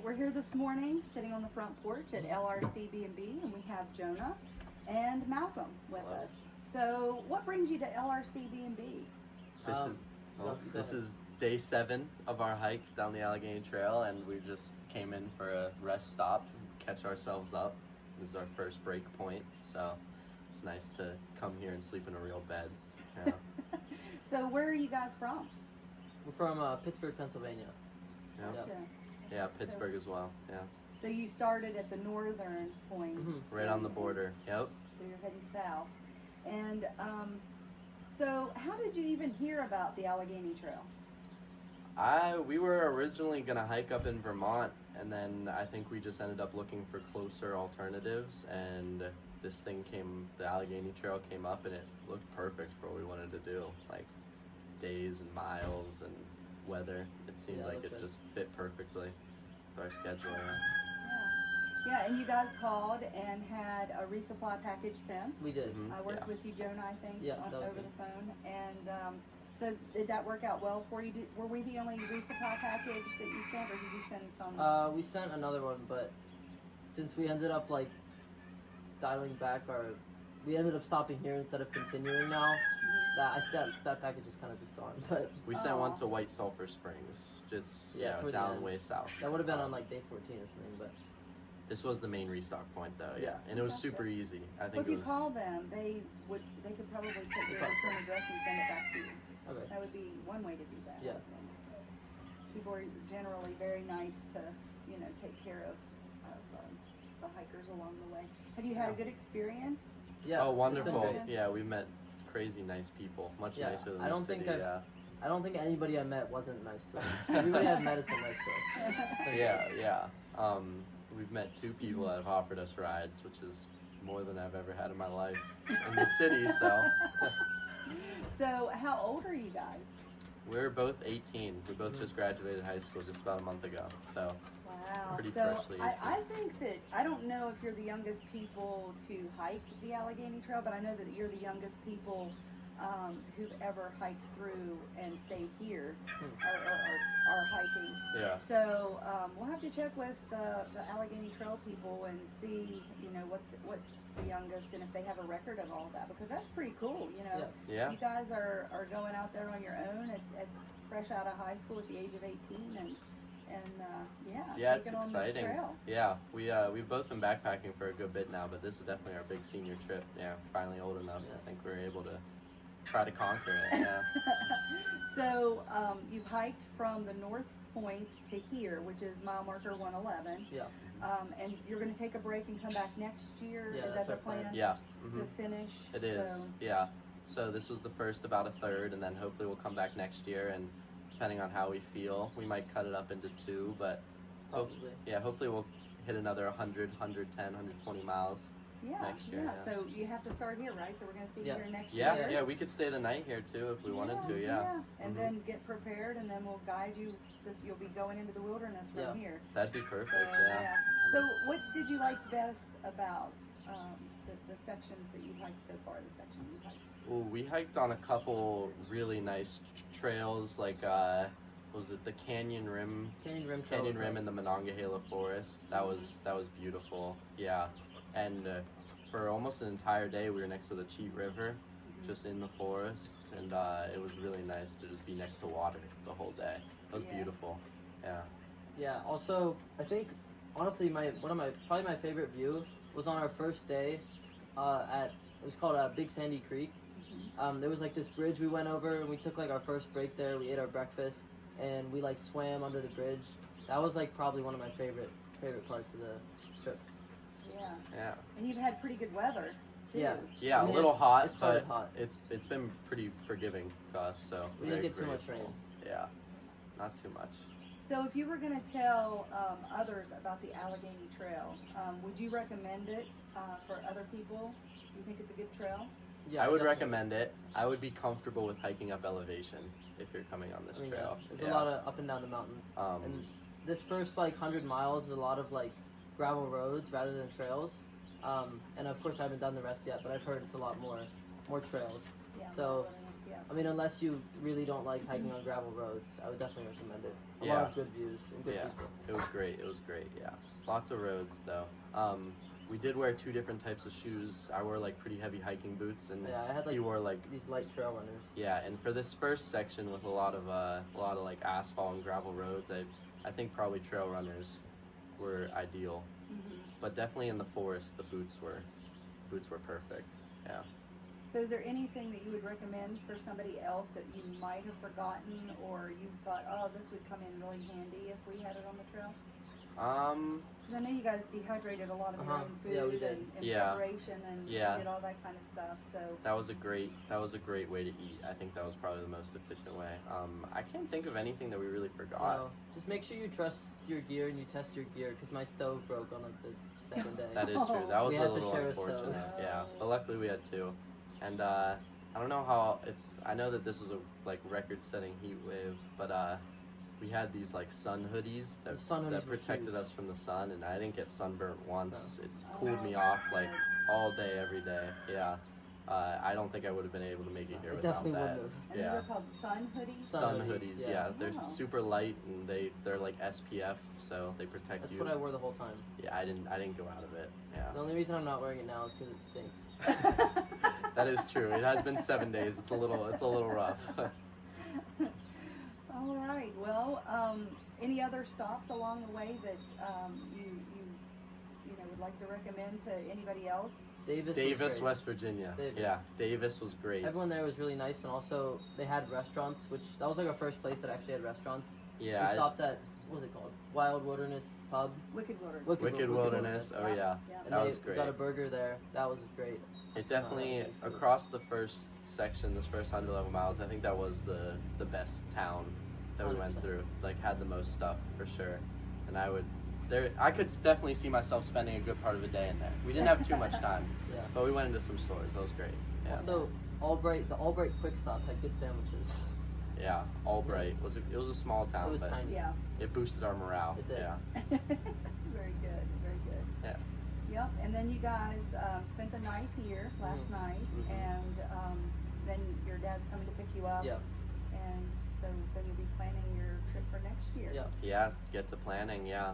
we're here this morning sitting on the front porch at LRCBNB, and we have Jonah and Malcolm with us. So what brings you to LRCBNB? This is day 7 of our hike down the Allegheny Trail, and we just came in for a rest stop, catch ourselves up. This is our first break point, so it's nice to come here and sleep in a real bed. Yeah. So where are you guys from? We're from Pittsburgh, Pennsylvania. Yeah. Gotcha. Yeah, Pittsburgh as well. Yeah. So you started at the northern point. Right on the border. Yep. So you're heading south. And so how did you even hear about the Allegheny Trail? We were originally gonna hike up in Vermont, and then I think we just ended up looking for closer alternatives, and the Allegheny Trail came up, and it looked perfect for what we wanted to do, like days and miles and weather. It seemed like it just fit perfectly with our schedule. Yeah, and you guys called and had a resupply package sent. We did. I worked with you, Jonah, I think, over the phone. And so did that work out well for you? Were we the only resupply package that you sent, or did you send some? We sent another one, but since we ended up like dialing back we ended up stopping here instead of continuing now. That package is kind of just gone. But we sent one to White Sulphur Springs, just down way south. That would have been on like day 14 or something, but. This was the main restock point, though. Yeah, and it was super easy. I think. Well, if you call them, they could probably put your return address and send it back to you. Okay. That would be one way to do that. Yeah. People are generally very nice to, take care of the hikers along the way. Have you had a good experience? Yeah. Oh, wonderful. Yeah, we met crazy nice people, much nicer than I don't think anybody I met wasn't nice to us. Everybody I've met has been nice to us. We've met 2 people that have offered us rides, which is more than I've ever had in my life in the city. So how old are you guys? We're both 18. We both just graduated high school just about a month ago. So wow. Pretty freshly 18. I think that, I don't know if you're the youngest people to hike the Allegheny Trail, but I know that you're the youngest people who've ever hiked through and stayed here are hiking. Yeah. So we'll have to check with the Allegheny Trail people and see, what's the youngest and if they have a record of all of that, because that's pretty cool. Yeah. You guys are going out there on your own at fresh out of high school at the age of 18 and it's taking on exciting. this trail. Yeah, we've both been backpacking for a good bit now, but this is definitely our big senior trip. Yeah, finally old enough. I think we're able to try to conquer it. Yeah. So you've hiked from the north point to here, which is mile marker 111. Yeah. And you're going to take a break and come back next year. Yeah, is that's that our the plan? Yeah. To finish. It is. Yeah. So this was the first about a third, and then hopefully we'll come back next year, and depending on how we feel, we might cut it up into 2, but hopefully we'll hit another 100, 110, 120 miles. Next year. Yeah. So you have to start here, right? So we're going to see you here next year. Yeah, we could stay the night here too if we wanted to. Yeah. And then get prepared, and then we'll guide you. You'll be going into the wilderness from here. That'd be perfect. So what did you like best about the sections that you hiked so far? The section you hiked. Well, we hiked on a couple really nice trails, like was it the Canyon Rim Canyon Rim in the Monongahela Forest? That was beautiful. Yeah. And for almost an entire day, we were next to the Cheat River, just in the forest, and it was really nice to just be next to water the whole day. It was beautiful. Yeah. Yeah. Also, I think honestly, probably my favorite view was on our first day it was called Big Sandy Creek. There was like this bridge we went over, and we took like our first break there. We ate our breakfast, and we like swam under the bridge. That was like probably one of my favorite parts of the trip. Yeah. And you've had pretty good weather too. Yeah, a little hot. It started hot. It's been pretty forgiving to us, so we didn't get too much rain. Yeah, not too much. So if you were going to tell others about the Allegheny Trail, would you recommend it for other people? Do you think it's a good trail? Yeah, I would recommend it. I would be comfortable with hiking up elevation if you're coming on this trail. There's a lot of up and down the mountains. And this first 100 miles is a lot of gravel roads rather than trails. And of course I haven't done the rest yet, but I've heard it's a lot more trails. Yeah, so Yeah. I mean, unless you really don't like hiking on gravel roads, I would definitely recommend it. A Yeah. lot of good views and good Yeah. people. It was great. It was great. Yeah. Lots of roads though. We did wear 2 different types of shoes. I wore like pretty heavy hiking boots, and Yeah, I had like he wore like these light trail runners. yeah. And for this first section with a lot of like asphalt and gravel roads, I think probably trail runners were ideal. Mm-hmm. But definitely in the forest, the boots were perfect. Yeah. So is there anything that you would recommend for somebody else that you might have forgotten, or you thought, oh, this would come in really handy if we had it on the trail? Because I know you guys dehydrated a lot of your own food Yeah, we did. and Yeah. preparation and Yeah. did all that kind of stuff. So That was a great way to eat. I think that was probably the most efficient way. I can't think of anything that we really forgot. No, just make sure you trust your gear and you test your gear, because my stove broke on like the second day. That is true. That was We a had to little share a unfortunate. stove. Yeah, but luckily we had 2. And I don't know if I know that this was a like record-setting heat wave, but we had these like sun hoodies The sun that hoodies were protected huge. us from the sun, and I didn't get sunburnt once. No. It cooled me off like all day, every day. Yeah. I don't think I would have been able to make it here It without definitely that. wouldn't have. and Yeah. these are called sun hoodies. Sun Sun hoodies, hoodies, yeah. yeah. They're Wow. super light, and they're like SPF, so they protect That's you. what I wore the whole time. Yeah, I didn't go out of it. Yeah. The only reason I'm not wearing it now is because it stinks. That is true. It has been 7 days. It's a little rough. All right. Well, any other stops along the way that you would like to recommend to anybody else? Davis, Davis, was great. West Virginia. Davis. Yeah, Davis was great. Everyone there was really nice, and also they had restaurants, which that was like our first place that actually had restaurants. Yeah, We stopped at, what was it called? Wild Wilderness Pub. Wicked Wilderness. Wicked Wilderness. Oh yeah, Yeah. And that they was great. got a burger there. That was great. It definitely food. across the first section, this first 111 miles. I think that was the best town that we went 100%. through. Like had the most stuff for sure, and I could definitely see myself spending a good part of the day in there. We didn't have too much time, Yeah. but we went into some stores. That was great. Yeah. Also, the Albright Quick Stop had good sandwiches. Yeah, Albright Yes. it was a small town, It was but tiny. Yeah. it boosted our morale. It did. Yeah. Very good. Very good. Yeah. Yep. And then you guys spent the night here last Mhm. night, Mhm. and then your dad's coming to pick you up. Yeah. And so then you'll be planning your trip for next year. Yeah. Yeah, get to planning, yeah.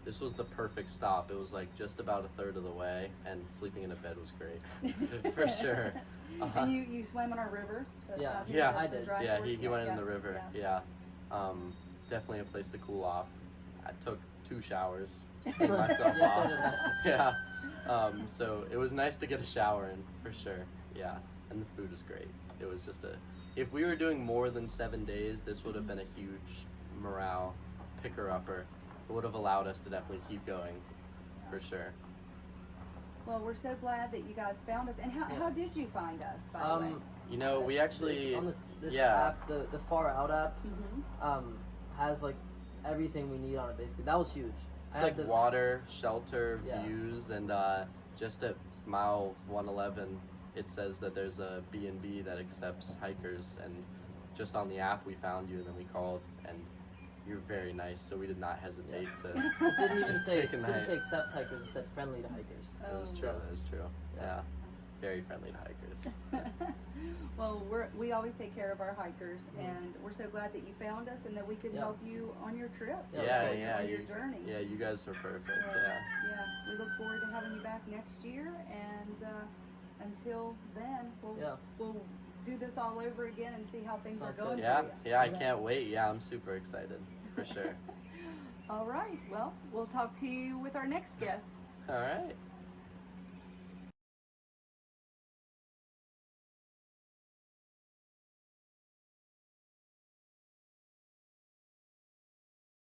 This was the perfect stop. It was like just about a third of the way, and sleeping in a bed was great. For sure. And you swam in our river? Yeah. Yeah, I did. Yeah, he went in the river. Yeah. Definitely a place to cool off. I took 2 showers to clean myself Yes, so off. did I. Yeah. So it was nice to get a shower in, for sure. Yeah. And the food was great. It was just if we were doing more than 7 days, this would have been a huge morale picker-upper. It would have allowed us to definitely keep going, for sure. Well, we're so glad that you guys found us. And how did you find us, by the way? You know, we actually, on this yeah. app, the Far Out app, Mm-hmm. has like everything we need on it. Basically, that was huge. it's I had like water, shelter, Yeah. views, and just at mile 111, it says that there's a B&B that accepts hikers, and just on the app we found you, and then we called, and you're very nice, so we did not hesitate to. It didn't even say take a night. accept hikers. It said friendly to hikers. That is Oh. true. That is true. Yeah, very friendly to hikers. Well, we always take care of our hikers, and we're so glad that you found us and that we could Yeah. help you on your trip. Yeah, it was Yeah, great. yeah, on your you- journey. Yeah, you guys are perfect. So, Yeah. yeah, we look forward to having you back next year, and until then, we'll do this all over again and see how things Sounds are going. good. Yeah, for you. yeah, I can't wait. Yeah, I'm super excited, for sure. All right. Well, we'll talk to you with our next guest. All right.